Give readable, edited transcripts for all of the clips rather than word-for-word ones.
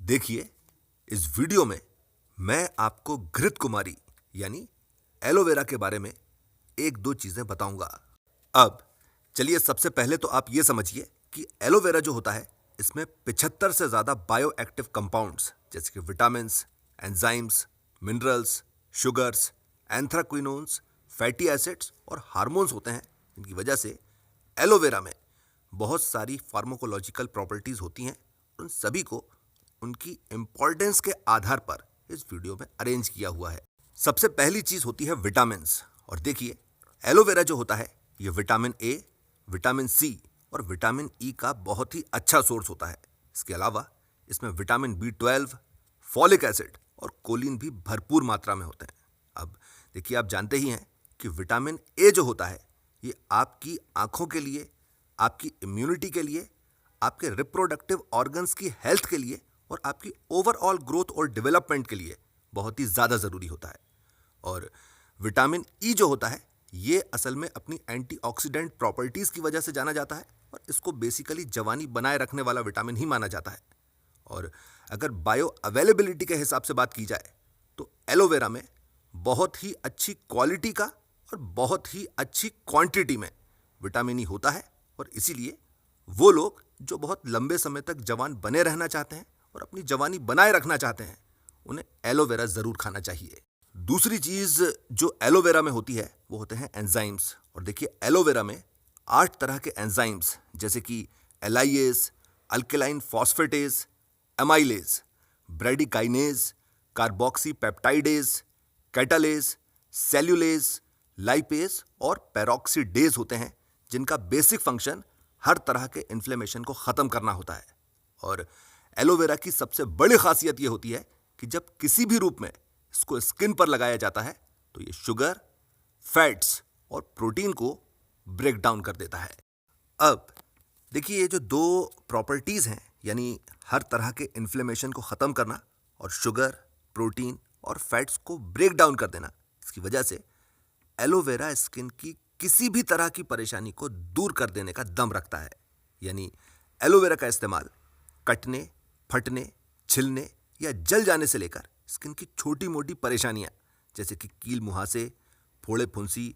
देखिए, इस वीडियो में मैं आपको घृत कुमारी यानी एलोवेरा के बारे में एक दो चीजें बताऊंगा। अब चलिए, सबसे पहले तो आप ये समझिए कि एलोवेरा जो होता है इसमें 75 से ज्यादा बायो एक्टिव कंपाउंड्स जैसे कि vitamin, enzymes, minerals, sugars, anthraquinones, fatty acids और हार्मोन्स होते हैं, जिनकी वजह से एलोवेरा में बहुत सारी फार्माकोलॉजिकल प्रॉपर्टीज होती हैं। उन सभी को उनकी इंपॉर्टेंस के आधार पर इस वीडियो में अरेंज किया हुआ है। सबसे पहली चीज होती है विटामिन्स। और देखिए, एलोवेरा जो होता है ये विटामिन ए, विटामिन सी और विटामिन ई का बहुत ही अच्छा सोर्स होता है। इसके अलावा इसमें विटामिन बी 12, फॉलिक एसिड और कोलिन भी भरपूर मात्रा में होते हैं। अब देखिए, आप जानते ही हैं कि विटामिन ए जो होता है ये आपकी आंखों के लिए, आपकी इम्यूनिटी के लिए, आपके रिप्रोडक्टिव ऑर्गन्स की हेल्थ के लिए और आपकी ओवरऑल ग्रोथ और डेवलपमेंट के लिए बहुत ही ज़्यादा ज़रूरी होता है। और विटामिन ई जो होता है ये असल में अपनी एंटीऑक्सीडेंट प्रॉपर्टीज़ की वजह से जाना जाता है और इसको बेसिकली जवानी बनाए रखने वाला विटामिन ही माना जाता है। और अगर बायो अवेलेबिलिटी के हिसाब से बात की जाए तो एलोवेरा में बहुत ही अच्छी क्वालिटी का और बहुत ही अच्छी क्वांटिटी में विटामिन ई होता है। और इसीलिए वो लोग जो बहुत लंबे समय तक जवान बने रहना चाहते हैं और अपनी जवानी बनाए रखना चाहते हैं, उन्हें एलोवेरा ज़रूर खाना चाहिए। दूसरी चीज़ जो एलोवेरा में होती है वो होते हैं एंजाइम्स। और देखिए, एलोवेरा में 8 तरह के एंजाइम्स जैसे कि एलाइएज, alkaline phosphatase, amylase, bradykinase, carboxypeptidase, catalase, cellulase, lipase और पेरोक्सीडेज होते हैं, जिनका बेसिक फंक्शन हर तरह के इन्फ्लेमेशन को ख़त्म करना होता है। और एलोवेरा की सबसे बड़ी खासियत यह होती है कि जब किसी भी रूप में इसको स्किन पर लगाया जाता है तो ये शुगर, फैट्स और प्रोटीन को ब्रेक डाउन कर देता है। अब देखिए, ये जो दो प्रॉपर्टीज़ हैं यानी हर तरह के इन्फ्लेमेशन को ख़त्म करना और शुगर, प्रोटीन और फैट्स को ब्रेक डाउन कर देना, इसकी वजह से एलोवेरा स्किन की किसी भी तरह की परेशानी को दूर कर देने का दम रखता है। यानी एलोवेरा का इस्तेमाल कटने, फटने, छिलने या जल जाने से लेकर स्किन की छोटी मोटी परेशानियां जैसे कि कील मुहासे, फोड़े फुंसी,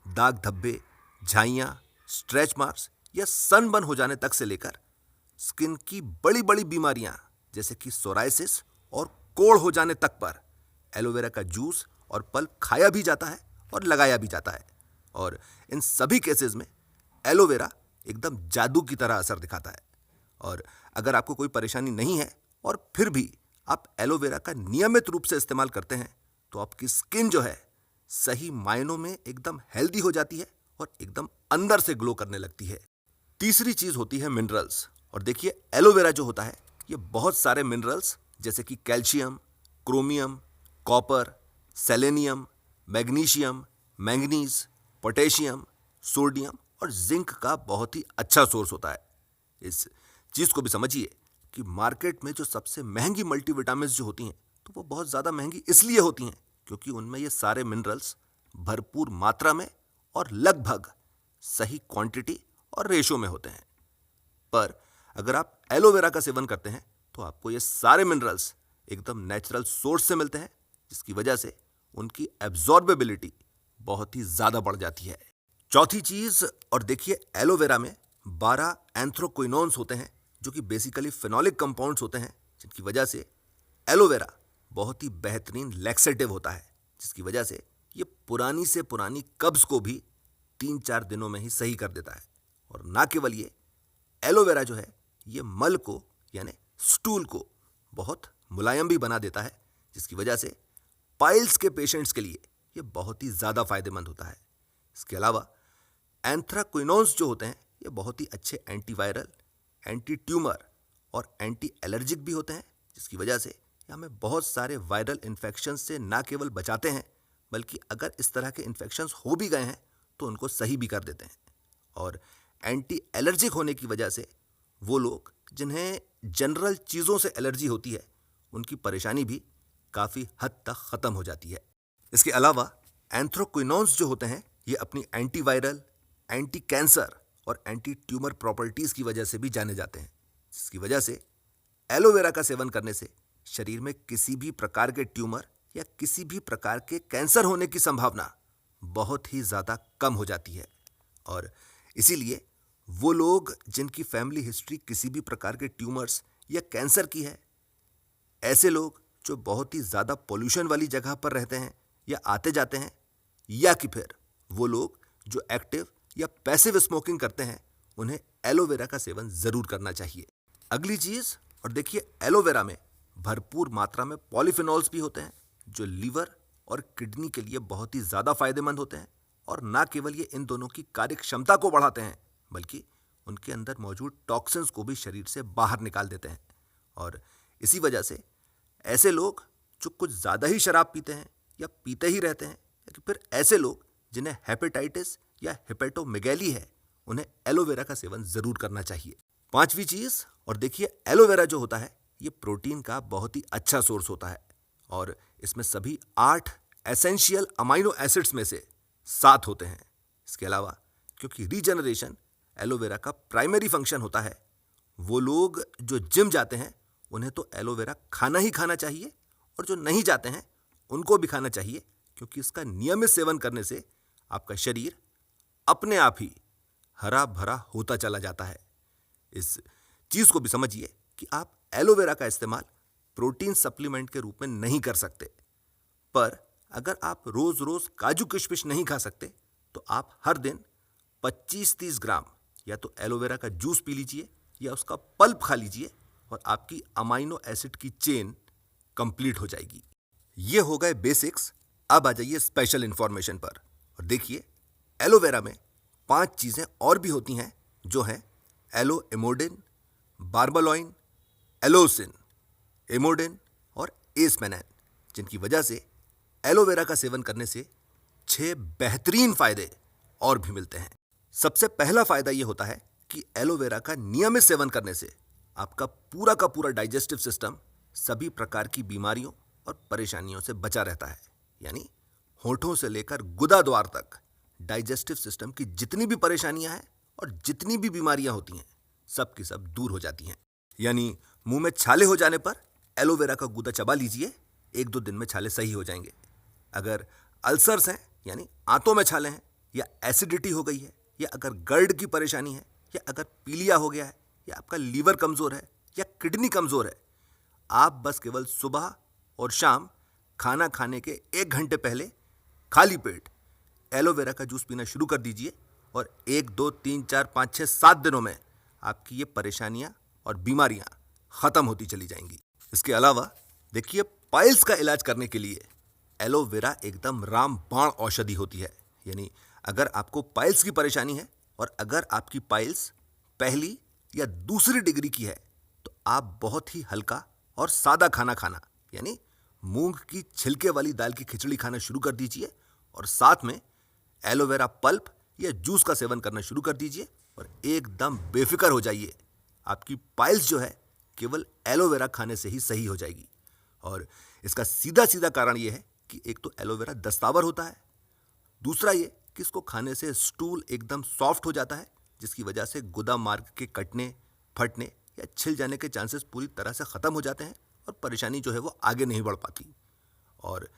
दाग धब्बे, झाइयां, स्ट्रेच मार्क्स या सनबर्न हो जाने तक से लेकर स्किन की बड़ी बड़ी बीमारियां जैसे कि सोराइसिस और कोढ़ हो जाने तक पर एलोवेरा का जूस और पल्प खाया भी जाता है और लगाया भी जाता है। और इन सभी केसेस में एलोवेरा एकदम जादू की तरह असर दिखाता है। और अगर आपको कोई परेशानी नहीं है और फिर भी आप एलोवेरा का नियमित रूप से इस्तेमाल करते हैं तो आपकी स्किन जो है सही मायनों में एकदम हेल्दी हो जाती है और एकदम अंदर से ग्लो करने लगती है। तीसरी चीज होती है मिनरल्स। और देखिए, एलोवेरा जो होता है ये बहुत सारे मिनरल्स जैसे कि calcium, chromium, copper, selenium, magnesium, manganese, potassium, sodium और जिंक का बहुत ही अच्छा सोर्स होता है। इस चीज़ को भी समझिए कि मार्केट में जो सबसे महंगी मल्टीविटामिन्स जो होती हैं तो वो बहुत ज़्यादा महंगी इसलिए होती हैं क्योंकि उनमें ये सारे मिनरल्स भरपूर मात्रा में और लगभग सही क्वांटिटी और रेशो में होते हैं। पर अगर आप एलोवेरा का सेवन करते हैं तो आपको ये सारे मिनरल्स एकदम नेचुरल सोर्स से मिलते हैं, जिसकी वजह से उनकी एब्जॉर्बेबिलिटी बहुत ही ज़्यादा बढ़ जाती है। चौथी चीज़, और देखिए, एलोवेरा में 12 एंथ्रोक्विनोन्स होते हैं जो कि बेसिकली फिनोलिक कंपाउंड्स होते हैं, जिनकी वजह से एलोवेरा बहुत ही बेहतरीन लैक्सेटिव होता है, जिसकी वजह से ये पुरानी से पुरानी कब्ज़ को भी 3-4 दिनों में ही सही कर देता है। और ना केवल ये, एलोवेरा जो है ये मल को यानी स्टूल को बहुत मुलायम भी बना देता है, जिसकी वजह से पाइल्स के पेशेंट्स के लिए ये बहुत ही ज़्यादा फायदेमंद होता है। इसके अलावा एंथ्राक्विनोन्स जो होते हैं ये बहुत ही अच्छे एंटीवायरल, एंटी ट्यूमर और एंटी एलर्जिक भी होते हैं, जिसकी वजह से ये हमें बहुत सारे वायरल इन्फेक्शन से ना केवल बचाते हैं बल्कि अगर इस तरह के इन्फेक्शंस हो भी गए हैं तो उनको सही भी कर देते हैं। और एंटी एलर्जिक होने की वजह से वो लोग जिन्हें जनरल चीज़ों से एलर्जी होती है उनकी परेशानी भी काफ़ी हद तक ख़त्म हो जाती है। इसके अलावा एंथ्रोक्विनोन्स जो होते हैं ये अपनी एंटीवायरल, एंटी कैंसर और एंटी ट्यूमर प्रॉपर्टीज़ की वजह से भी जाने जाते हैं, जिसकी वजह से एलोवेरा का सेवन करने से शरीर में किसी भी प्रकार के ट्यूमर या किसी भी प्रकार के कैंसर होने की संभावना बहुत ही ज़्यादा कम हो जाती है। और इसीलिए वो लोग जिनकी फैमिली हिस्ट्री किसी भी प्रकार के ट्यूमर्स या कैंसर की है, ऐसे लोग जो बहुत ही ज़्यादा पोल्यूशन वाली जगह पर रहते हैं या आते जाते हैं, या कि फिर वो लोग जो एक्टिव या पैसिव स्मोकिंग करते हैं, उन्हें एलोवेरा का सेवन ज़रूर करना चाहिए। अगली चीज़, और देखिए, एलोवेरा में भरपूर मात्रा में पॉलीफिनॉल्स भी होते हैं जो लीवर और किडनी के लिए बहुत ही ज़्यादा फायदेमंद होते हैं। और ना केवल ये इन दोनों की कार्य क्षमता को बढ़ाते हैं, बल्कि उनके अंदर मौजूद टॉक्सिन्स को भी शरीर से बाहर निकाल देते हैं। और इसी वजह से ऐसे लोग जो कुछ ज़्यादा ही शराब पीते हैं या पीते ही रहते हैं, या फिर ऐसे लोग जिन्हें हेपेटाइटिस या हेपेटोमेगैली है, उन्हें एलोवेरा का सेवन ज़रूर करना चाहिए। पांचवी चीज़, और देखिए, एलोवेरा जो होता है ये प्रोटीन का बहुत ही अच्छा सोर्स होता है। और इसमें सभी 8 एसेंशियल अमाइनो एसिड्स में से 7 होते हैं। इसके अलावा क्योंकि रीजनरेशन एलोवेरा का प्राइमरी फंक्शन होता है, वो लोग जो जिम जाते हैं उन्हें तो एलोवेरा खाना ही खाना चाहिए, और जो नहीं जाते हैं उनको भी खाना चाहिए, क्योंकि इसका नियमित सेवन करने से आपका शरीर अपने आप ही हरा भरा होता चला जाता है। इस चीज़ को भी समझिए कि आप एलोवेरा का इस्तेमाल प्रोटीन सप्लीमेंट के रूप में नहीं कर सकते, पर अगर आप रोज रोज काजू किशमिश नहीं खा सकते तो आप हर दिन 25-30 ग्राम या तो एलोवेरा का जूस पी लीजिए या उसका पल्प खा लीजिए, और आपकी अमाइनो एसिड की चेन कंप्लीट हो जाएगी। ये हो गए बेसिक्स। अब आ जाइए स्पेशल इंफॉर्मेशन पर। और देखिए, एलोवेरा में 5 चीज़ें और भी होती हैं, जो हैं एलो इमोडिन, बार्बालोइन, एलोसिन, इमोडिन और एस्पेनैन, जिनकी वजह से एलोवेरा का सेवन करने से 6 बेहतरीन फायदे और भी मिलते हैं। सबसे पहला फायदा यह होता है कि एलोवेरा का नियमित सेवन करने से आपका पूरा का पूरा डाइजेस्टिव सिस्टम सभी प्रकार की बीमारियों और परेशानियों से बचा रहता है। यानी होठों से लेकर गुदा द्वार तक डाइजेस्टिव सिस्टम की जितनी भी परेशानियां हैं और जितनी भी बीमारियां होती हैं, सब की सब दूर हो जाती हैं। यानी मुंह में छाले हो जाने पर एलोवेरा का गूदा चबा लीजिए, 1-2 दिन में छाले सही हो जाएंगे। अगर अल्सर्स हैं, यानी आंतों में छाले हैं, या एसिडिटी हो गई है, या अगर गर्ड की परेशानी है, या अगर पीलिया हो गया है, या आपका लीवर कमज़ोर है, या किडनी कमज़ोर है, आप बस केवल सुबह और शाम खाना खाने के 1 घंटे पहले खाली पेट एलोवेरा का जूस पीना शुरू कर दीजिए, और 1, 2, 3, 4, 5, 6, 7 दिनों में आपकी ये परेशानियां और बीमारियां ख़त्म होती चली जाएंगी। इसके अलावा देखिए, पाइल्स का इलाज करने के लिए एलोवेरा एकदम रामबाण औषधि होती है। यानी अगर आपको पाइल्स की परेशानी है और अगर आपकी पाइल्स पहली या दूसरी डिग्री की है, तो आप बहुत ही हल्का और सादा खाना खाना, यानी मूंग की छिलके वाली दाल की खिचड़ी खाना शुरू कर दीजिए, और साथ में एलोवेरा पल्प या जूस का सेवन करना शुरू कर दीजिए, और एकदम बेफिक्र हो जाइए। आपकी पाइल्स जो है केवल एलोवेरा खाने से ही सही हो जाएगी। और इसका सीधा सीधा कारण यह है कि एक तो एलोवेरा दस्तावर होता है, दूसरा ये कि इसको खाने से स्टूल एकदम सॉफ्ट हो जाता है, जिसकी वजह से गुदा मार्ग के कटने, फटने या छिल जाने के चांसेस पूरी तरह से ख़त्म हो जाते हैं, और परेशानी जो है वो आगे नहीं बढ़ पाती। और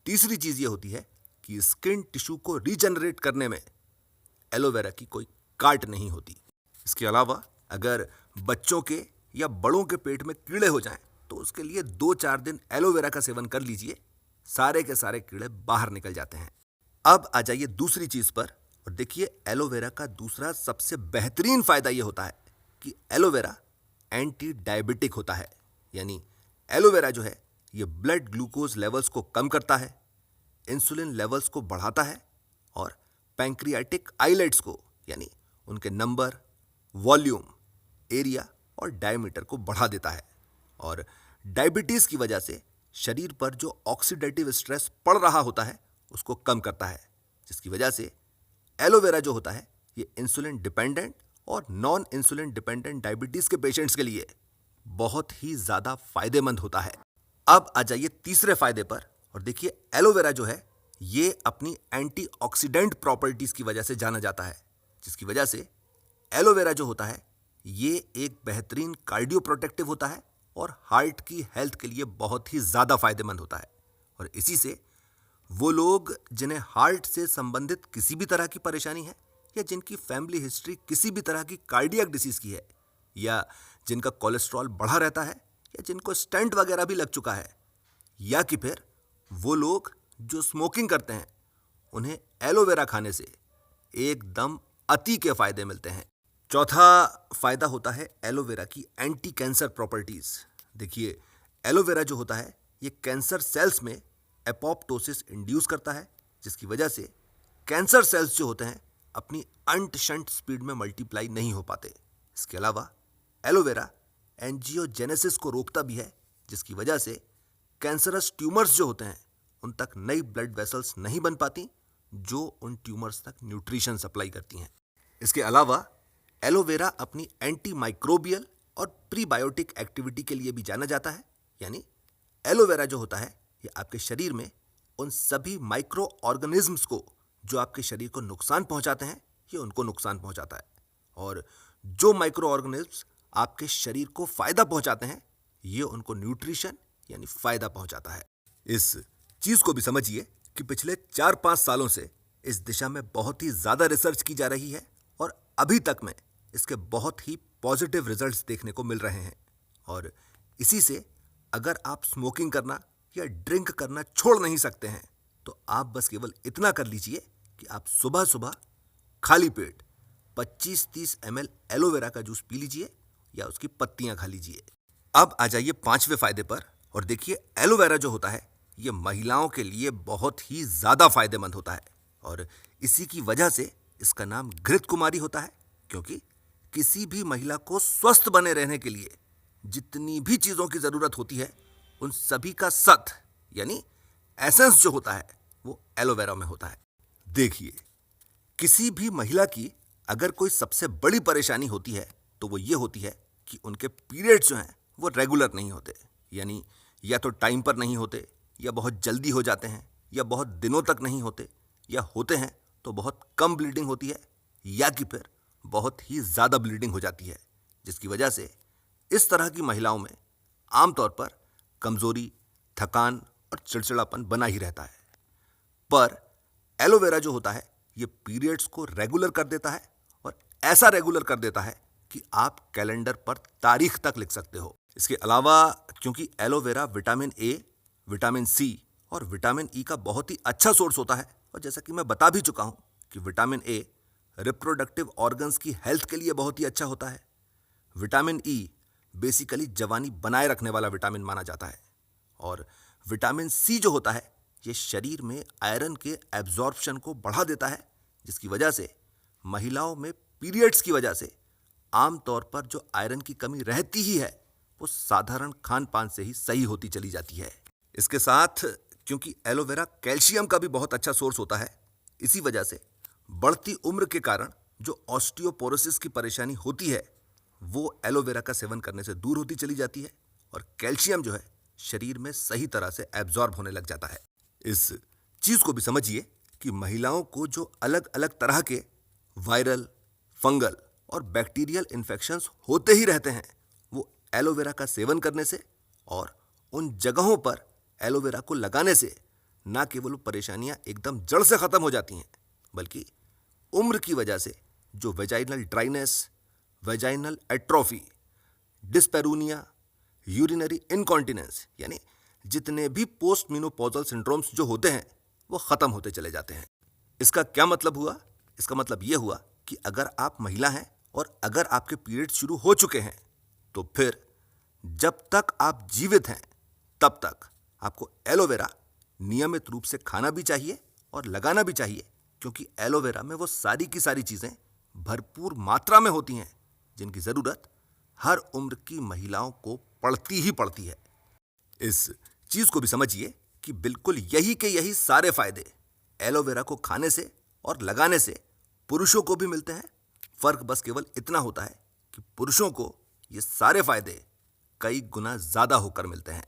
तीसरी चीज़ ये होती है कि स्किन टिश्यू को रीजनरेट करने में एलोवेरा की कोई काट नहीं होती। इसके अलावा अगर बच्चों के या बड़ों के पेट में कीड़े हो जाएं, तो उसके लिए 2-4 दिन एलोवेरा का सेवन कर लीजिए, सारे के सारे कीड़े बाहर निकल जाते हैं। अब आ जाइए दूसरी चीज़ पर, और देखिए, एलोवेरा का दूसरा सबसे बेहतरीन फ़ायदा ये होता है कि एलोवेरा एंटी डायबिटिक होता है। यानी एलोवेरा जो है ये ब्लड ग्लूकोज लेवल्स को कम करता है, इंसुलिन लेवल्स को बढ़ाता है, और पैंक्रियाटिक आइलेट्स को, यानी उनके नंबर, वॉल्यूम, एरिया और डायमीटर को बढ़ा देता है। और डायबिटीज़ की वजह से शरीर पर जो ऑक्सीडेटिव स्ट्रेस पड़ रहा होता है उसको कम करता है, जिसकी वजह से एलोवेरा जो होता है ये इंसुलिन डिपेंडेंट और नॉन इंसुलिन डिपेंडेंट डायबिटीज़ के पेशेंट्स के लिए बहुत ही ज़्यादा फायदेमंद होता है। अब आ जाइए तीसरे फायदे पर, और देखिए, एलोवेरा जो है ये अपनी एंटीऑक्सीडेंट प्रॉपर्टीज़ की वजह से जाना जाता है, जिसकी वजह से एलोवेरा जो होता है ये एक बेहतरीन कार्डियो प्रोटेक्टिव होता है और हार्ट की हेल्थ के लिए बहुत ही ज़्यादा फायदेमंद होता है। और इसी से वो लोग जिन्हें हार्ट से संबंधित किसी भी तरह की परेशानी है, या जिनकी फैमिली हिस्ट्री किसी भी तरह की कार्डियक डिसीज की है, या जिनका कोलेस्ट्रॉल बढ़ा रहता है, या जिनको स्टेंट वगैरह भी लग चुका है, या कि फिर वो लोग जो स्मोकिंग करते हैं, उन्हें एलोवेरा खाने से एकदम अति के फायदे मिलते हैं। चौथा फायदा होता है एलोवेरा की एंटी कैंसर प्रॉपर्टीज। देखिए, एलोवेरा जो होता है ये कैंसर सेल्स में एपोप्टोसिस इंड्यूस करता है, जिसकी वजह से कैंसर सेल्स जो होते हैं अपनी अंट शंट स्पीड में मल्टीप्लाई नहीं हो पाते। इसके अलावा एलोवेरा एंजियोजेनेसिस को रोकता भी है, जिसकी वजह से कैंसरस ट्यूमर्स जो होते हैं उन तक नई ब्लड वेसल्स नहीं बन पाती, जो उन ट्यूमर्स तक न्यूट्रिशन सप्लाई करती हैं। इसके अलावा एलोवेरा अपनी एंटी माइक्रोबियल और प्रीबायोटिक एक्टिविटी के लिए भी जाना जाता है। यानी एलोवेरा जो होता है ये आपके शरीर में उन सभी माइक्रो ऑर्गेनिजम्स को जो आपके शरीर को नुकसान पहुंचाते हैं, ये उनको नुकसान पहुंचाता है, और जो माइक्रो ऑर्गेनिजम्स आपके शरीर को फायदा पहुंचाते हैं, ये उनको न्यूट्रिशन यानी फायदा पहुंचाता है। इस चीज को भी समझिए कि पिछले 4-5 सालों से इस दिशा में बहुत ही ज्यादा रिसर्च की जा रही है, और अभी तक में इसके बहुत ही पॉजिटिव रिजल्ट्स देखने को मिल रहे हैं। और इसी से अगर आप स्मोकिंग करना या ड्रिंक करना छोड़ नहीं सकते हैं, तो आप बस केवल इतना कर लीजिए कि आप सुबह सुबह खाली पेट 25-30 ml एलोवेरा का जूस पी लीजिए या उसकी पत्तियां खा लीजिए। अब आ जाइए 5वें फायदे पर, और देखिए एलोवेरा जो होता है ये महिलाओं के लिए बहुत ही ज्यादा फायदेमंद होता है, और इसी की वजह से इसका नाम घृत कुमारी होता है, क्योंकि किसी भी महिला को स्वस्थ बने रहने के लिए जितनी भी चीजों की जरूरत होती है, उन सभी का सत यानी एसेंस जो होता है वो एलोवेरा में होता है। देखिए, किसी भी महिला की अगर कोई सबसे बड़ी परेशानी होती है तो वो ये होती है कि उनके पीरियड्स जो हैं वो रेगुलर नहीं होते, यानी या तो टाइम पर नहीं होते, या बहुत जल्दी हो जाते हैं, या बहुत दिनों तक नहीं होते, या होते हैं तो बहुत कम ब्लीडिंग होती है, या कि फिर बहुत ही ज़्यादा ब्लीडिंग हो जाती है, जिसकी वजह से इस तरह की महिलाओं में आमतौर पर कमजोरी, थकान और चिड़चिड़ापन बना ही रहता है। पर एलोवेरा जो होता है ये पीरियड्स को रेगुलर कर देता है, और ऐसा रेगुलर कर देता है कि आप कैलेंडर पर तारीख तक लिख सकते हो। इसके अलावा क्योंकि aloe vera vitamin A, vitamin C और विटामिन ई का बहुत ही अच्छा सोर्स होता है, और जैसा कि मैं बता भी चुका हूं कि विटामिन ए रिप्रोडक्टिव ऑर्गन्स की हेल्थ के लिए बहुत ही अच्छा होता है। विटामिन ई बेसिकली जवानी बनाए रखने वाला विटामिन माना जाता है, और विटामिन सी जो होता है ये शरीर में आयरन के एब्जॉर्प्शन को बढ़ा देता है, जिसकी वजह से महिलाओं में पीरियड्स की वजह से आमतौर पर जो आयरन की कमी रहती ही है वो साधारण खान पान से ही सही होती चली जाती है। इसके साथ क्योंकि एलोवेरा कैल्शियम का भी बहुत अच्छा सोर्स होता है, इसी वजह से बढ़ती उम्र के कारण जो ऑस्टियोपोरोसिस की परेशानी होती है वो एलोवेरा का सेवन करने से दूर होती चली जाती है, और कैल्शियम जो है शरीर में सही तरह से एब्जॉर्ब होने लग जाता है। इस चीज को भी समझिए कि महिलाओं को जो अलग अलग तरह के वायरल, फंगल और बैक्टीरियल इन्फेक्शंस होते ही रहते हैं, वो एलोवेरा का सेवन करने से और उन जगहों पर एलोवेरा को लगाने से ना केवल परेशानियां एकदम जड़ से खत्म हो जाती हैं, बल्कि उम्र की वजह से जो vaginal dryness, vaginal atrophy, dyspareunia, urinary incontinence यानी जितने भी पोस्ट मेनोपॉजल सिंड्रोम्स जो होते हैं वो खत्म होते चले जाते हैं। इसका क्या मतलब हुआ? इसका मतलब यह हुआ कि अगर आप महिला हैं और अगर आपके पीरियड शुरू हो चुके हैं, तो फिर जब तक आप जीवित हैं तब तक आपको एलोवेरा नियमित रूप से खाना भी चाहिए और लगाना भी चाहिए, क्योंकि एलोवेरा में वो सारी की सारी चीजें भरपूर मात्रा में होती हैं जिनकी जरूरत हर उम्र की महिलाओं को पड़ती ही पड़ती है। इस चीज को भी समझिए कि बिल्कुल यही के यही सारे फायदे एलोवेरा को खाने से और लगाने से पुरुषों को भी मिलते हैं। फर्क बस केवल इतना होता है कि पुरुषों को ये सारे फायदे कई गुना ज्यादा होकर मिलते हैं।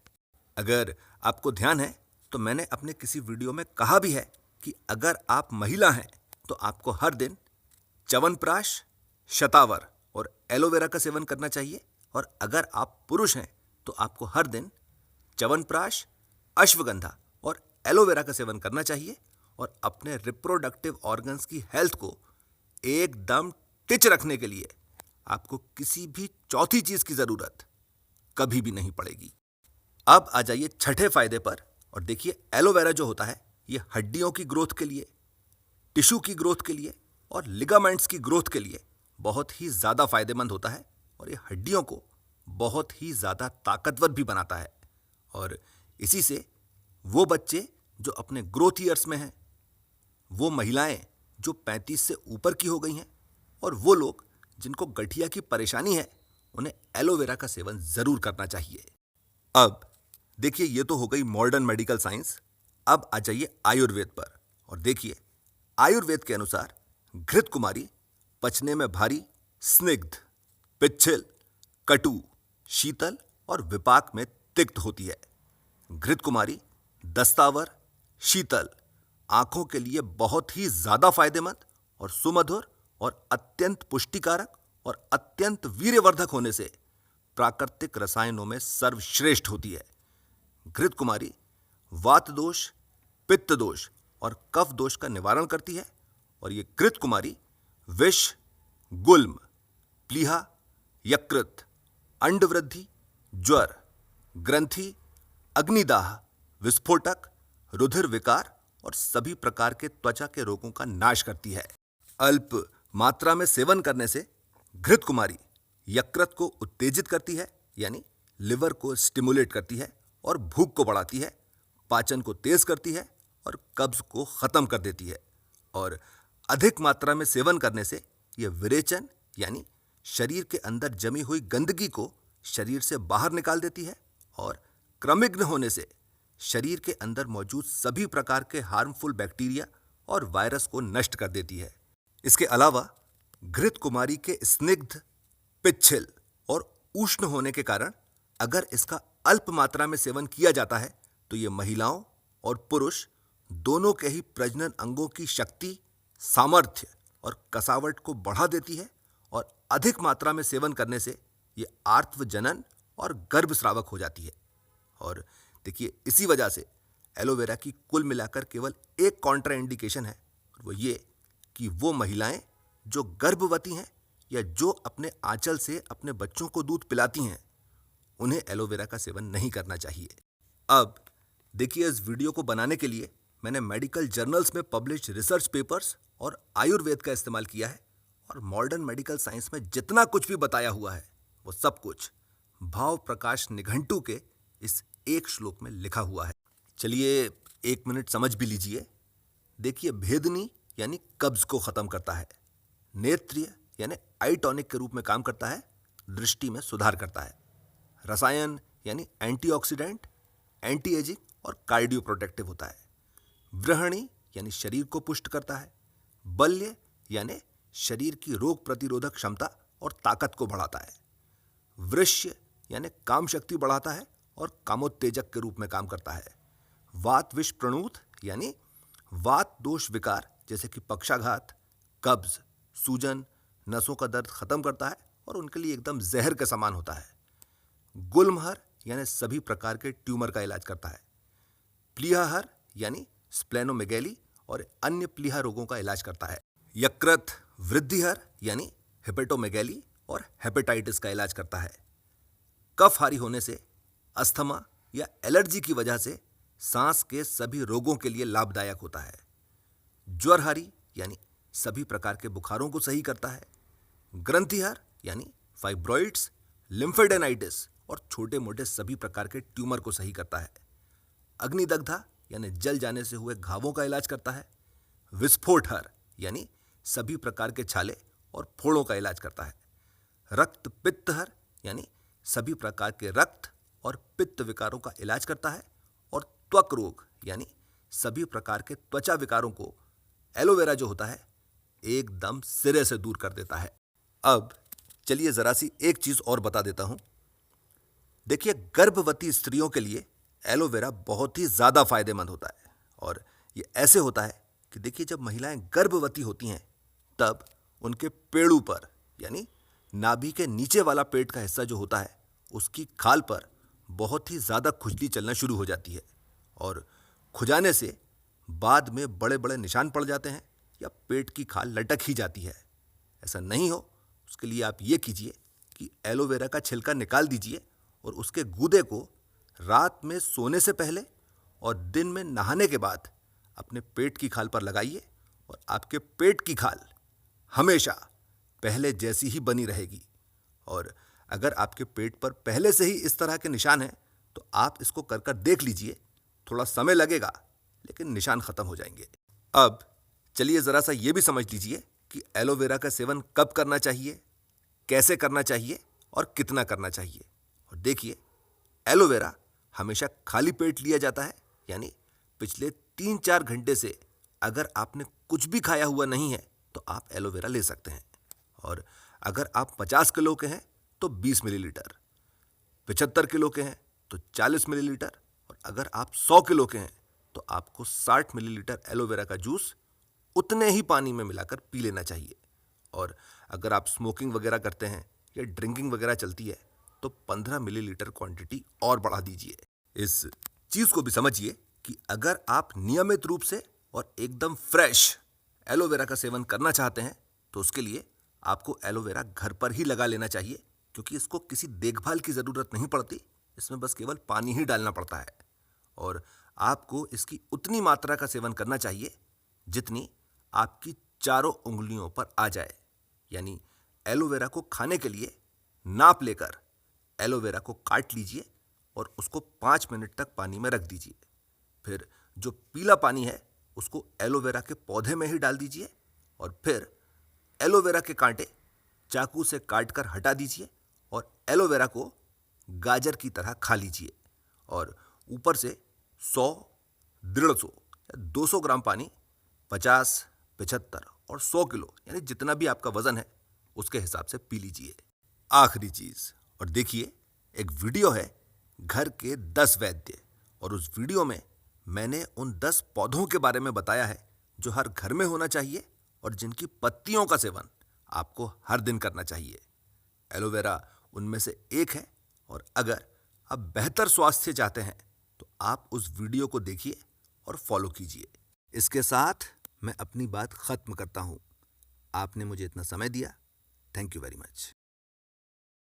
अगर आपको ध्यान है तो मैंने अपने किसी वीडियो में कहा भी है कि अगर आप महिला हैं तो आपको हर दिन च्यवनप्राश, शतावर और एलोवेरा का सेवन करना चाहिए, और अगर आप पुरुष हैं तो आपको हर दिन च्यवनप्राश, अश्वगंधा और एलोवेरा का सेवन करना चाहिए और अपने रिप्रोडक्टिव ऑर्गन्स की हेल्थ को एकदम टिच रखने के लिए आपको किसी भी चौथी चीज की जरूरत कभी भी नहीं पड़ेगी। अब आ जाइए छठे फायदे पर और देखिए एलोवेरा जो होता है ये हड्डियों की ग्रोथ के लिए, टिश्यू की ग्रोथ के लिए और लिगामेंट्स की ग्रोथ के लिए बहुत ही ज्यादा फायदेमंद होता है और ये हड्डियों को बहुत ही ज्यादा ताकतवर भी बनाता है। और इसी से वो बच्चे जो अपने ग्रोथ ईयर्स में हैं, वो महिलाएं जो 35 से ऊपर की हो गई हैं और वो लोग जिनको गठिया की परेशानी है, उन्हें एलोवेरा का सेवन जरूर करना चाहिए। अब देखिए ये तो हो गई मॉडर्न मेडिकल साइंस। अब आ जाइए आयुर्वेद पर और देखिए आयुर्वेद के अनुसार घृत कुमारी पचने में भारी, स्निग्ध, पिच्छिल, कटु, शीतल और विपाक में तिक्त होती है। घृत कुमारी दस्तावर, शीतल, आंखों के लिए बहुत ही ज्यादा फायदेमंद और सुमधुर और अत्यंत पुष्टिकारक और अत्यंत वीर्यवर्धक होने से प्राकृतिक रसायनों में सर्वश्रेष्ठ होती है। घृत कुमारी वात दोष, पित्त दोष और कफ दोष का निवारण करती है और ये घृत कुमारी विष, गुल्म, प्लीहा, यकृत, अंडवृद्धि, ज्वर, ग्रंथि, अग्निदाह, विस्फोटक, रुधिर विकार और सभी प्रकार के त्वचा के रोगों का नाश करती है। अल्प मात्रा में सेवन करने से घृत कुमारी यकृत को उत्तेजित करती है, यानी लिवर को स्टिमुलेट करती है और भूख को बढ़ाती है, पाचन को तेज करती है और कब्ज को खत्म कर देती है। और अधिक मात्रा में सेवन करने से यह विरेचन यानी शरीर के अंदर जमी हुई गंदगी को शरीर से बाहर निकाल देती है और क्रमिग्न होने से शरीर के अंदर मौजूद सभी प्रकार के हार्मफुल बैक्टीरिया और वायरस को नष्ट कर देती है। इसके अलावा घृत कुमारी के स्निग्ध, पिच्छिल और उष्ण होने के कारण अगर इसका अल्प मात्रा में सेवन किया जाता है तो यह महिलाओं और पुरुष दोनों के ही प्रजनन अंगों की शक्ति, सामर्थ्य और कसावट को बढ़ा देती है और अधिक मात्रा में सेवन करने से यह आर्तव जनन और गर्भस्रावक हो जाती है। और देखिए इसी वजह से एलोवेरा की कुल मिलाकर केवल एक कॉन्ट्रा इंडिकेशन है, और वो ये कि वो महिलाएं जो गर्भवती हैं या जो अपने आंचल से अपने बच्चों को दूध पिलाती हैं, उन्हें एलोवेरा का सेवन नहीं करना चाहिए। अब देखिए इस वीडियो को बनाने के लिए मैंने मेडिकल जर्नल्स में पब्लिश रिसर्च पेपर्स और आयुर्वेद का इस्तेमाल किया है और मॉडर्न मेडिकल साइंस में जितना कुछ भी बताया हुआ है वो सब कुछ भाव प्रकाश निघंटू के इस एक श्लोक में लिखा हुआ है। चलिए 1 मिनट समझ भी लीजिए। देखिए भेदनी यानी कब्ज को खत्म करता है, नेत्रिय यानी आई टॉनिक के रूप में काम करता है, दृष्टि में सुधार करता है, रसायन यानी एंटीऑक्सीडेंट, एंटी एजिंग और कार्डियो प्रोटेक्टिव होता है, वृहणी यानी शरीर को पुष्ट करता है, बल्य यानी शरीर की रोग प्रतिरोधक क्षमता और ताकत को बढ़ाता है, वृश्य यानी काम शक्ति बढ़ाता है और कामोत्तेजक के रूप में काम करता है, वात विष प्रणूत यानी वात दोष विकार जैसे कि पक्षाघात, कब्ज, सूजन, नसों का दर्द खत्म करता है और उनके लिए एकदम जहर के समान होता है, गुल्महर यानी सभी प्रकार के ट्यूमर का इलाज करता है, प्लीहाहर यानी स्प्लेनोमेगेली और अन्य प्लीहा रोगों का इलाज करता है, यकृत वृद्धिहर यानी हेपेटोमेगेली और हेपेटाइटिस का इलाज करता है, कफहारी होने से अस्थमा या एलर्जी की वजह से सांस के सभी रोगों के लिए लाभदायक होता है, ज्वरहारी यानी सभी प्रकार के बुखारों को सही करता है, ग्रंथिहार यानी फाइब्रॉइड्स, लिम्फेडेनाइटिस और छोटे मोटे सभी प्रकार के ट्यूमर को सही करता है, अग्निदग्धा यानी जल जाने से हुए घावों का इलाज करता है, विस्फोटहर यानी सभी प्रकार के छाले और फोड़ों का इलाज करता है, रक्त पित्तहर यानी सभी प्रकार के रक्त और पित्त विकारों का इलाज करता है और त्वक रोग यानी सभी प्रकार के त्वचा विकारों को एलोवेरा जो होता है एकदम सिरे से दूर कर देता है। अब चलिए जरा सी एक चीज और बता देता हूं। देखिए गर्भवती स्त्रियों के लिए एलोवेरा बहुत ही ज्यादा फायदेमंद होता है और ये ऐसे होता है कि देखिए जब महिलाएं गर्भवती होती हैं तब उनके पेड़ू पर यानी नाभि के नीचे वाला पेट का हिस्सा जो होता है उसकी खाल पर बहुत ही ज़्यादा खुजली चलना शुरू हो जाती है और खुजाने से बाद में बड़े बड़े निशान पड़ जाते हैं या पेट की खाल लटक ही जाती है। ऐसा नहीं हो उसके लिए आप ये कीजिए कि एलोवेरा का छिलका निकाल दीजिए और उसके गूदे को रात में सोने से पहले और दिन में नहाने के बाद अपने पेट की खाल पर लगाइए और आपके पेट की खाल हमेशा पहले जैसी ही बनी रहेगी। और अगर आपके पेट पर पहले से ही इस तरह के निशान हैं तो आप इसको कर कर देख लीजिए। थोड़ा समय लगेगा लेकिन निशान खत्म हो जाएंगे। अब चलिए ज़रा सा ये भी समझ लीजिए कि एलोवेरा का सेवन कब करना चाहिए, कैसे करना चाहिए और कितना करना चाहिए। और देखिए, एलोवेरा हमेशा खाली पेट लिया जाता है, यानी पिछले 3-4 घंटे से अगर आपने कुछ भी खाया हुआ नहीं है तो आप एलोवेरा ले सकते हैं। और अगर आप 50 किलो के हैं तो 20 मिलीलीटर, 75 किलो के हैं तो 40 मिलीलीटर और अगर आप 100 किलो के हैं तो आपको 60 मिलीलीटर एलोवेरा का जूस उतने ही पानी में मिलाकर पी लेना चाहिए। और अगर आप स्मोकिंग वगैरह करते हैं या ड्रिंकिंग वगैरह चलती है तो 15 मिलीलीटर क्वांटिटी और बढ़ा दीजिए। इस चीज़ को भी समझिए कि अगर आप नियमित रूप से और एकदम फ्रेश एलोवेरा का सेवन करना चाहते हैं तो उसके लिए आपको एलोवेरा घर पर ही लगा लेना चाहिए, क्योंकि इसको किसी देखभाल की ज़रूरत नहीं पड़ती। इसमें बस केवल पानी ही डालना पड़ता है और आपको इसकी उतनी मात्रा का सेवन करना चाहिए जितनी आपकी चारों उंगलियों पर आ जाए। यानी एलोवेरा को खाने के लिए नाप लेकर एलोवेरा को काट लीजिए और उसको 5 मिनट तक पानी में रख दीजिए। फिर जो पीला पानी है उसको एलोवेरा के पौधे में ही डाल दीजिए और फिर एलोवेरा के कांटे चाकू से काट कर हटा दीजिए और एलोवेरा को गाजर की तरह खा लीजिए। और ऊपर से 100, 150 या 200 ग्राम पानी 50, 75 और 100 किलो यानी जितना भी आपका वजन है उसके हिसाब से पी लीजिए। आखिरी चीज़, और देखिए, एक वीडियो है घर के 10 वैद्य, और उस वीडियो में मैंने उन 10 पौधों के बारे में बताया है जो हर घर में होना चाहिए और जिनकी पत्तियों का सेवन आपको हर दिन करना चाहिए। एलोवेरा उनमें से एक है और अगर आप बेहतर स्वास्थ्य चाहते हैं तो आप उस वीडियो को देखिए और फॉलो कीजिए। इसके साथ मैं अपनी बात खत्म करता हूँ। आपने मुझे इतना समय दिया, थैंक यू वेरी मच।